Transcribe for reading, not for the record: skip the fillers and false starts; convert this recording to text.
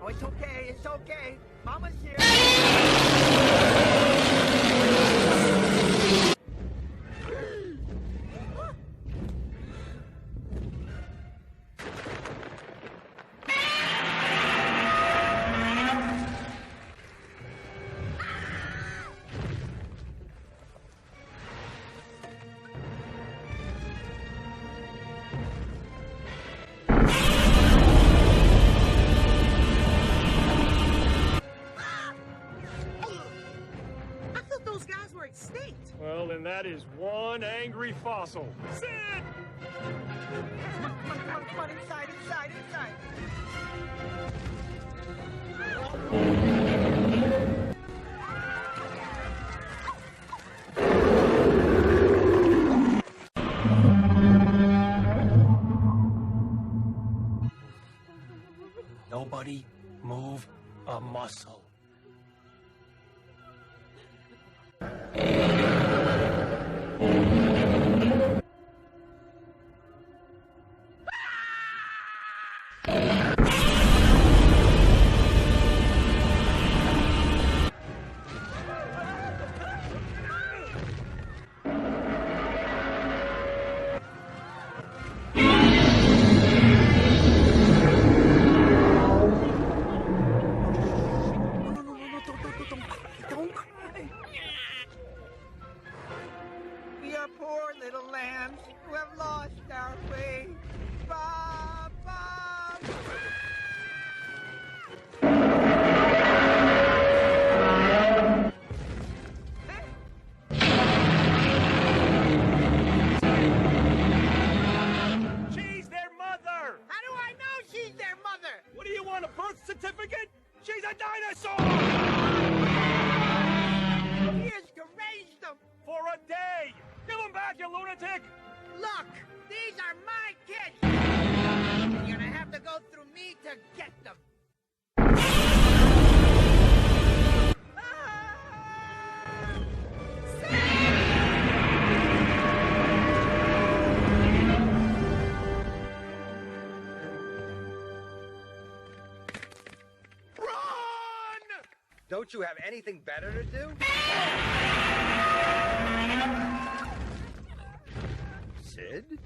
Oh, it's okay. It's okay. Mama's here. Extinct. Well, then that is one angry fossil. Sid! Come on, inside. Nobody move a muscle. Don't cry. We are poor little lambs who have lost our way. Bob, Bob. She's their mother! How do I know she's their mother? What do you want, a birth certificate? She's a dinosaur! He is to raise them. For a day! Give them back, you lunatic! Look, these are my kids. You're gonna have to go through me to get them. Don't you have anything better to do? Sid?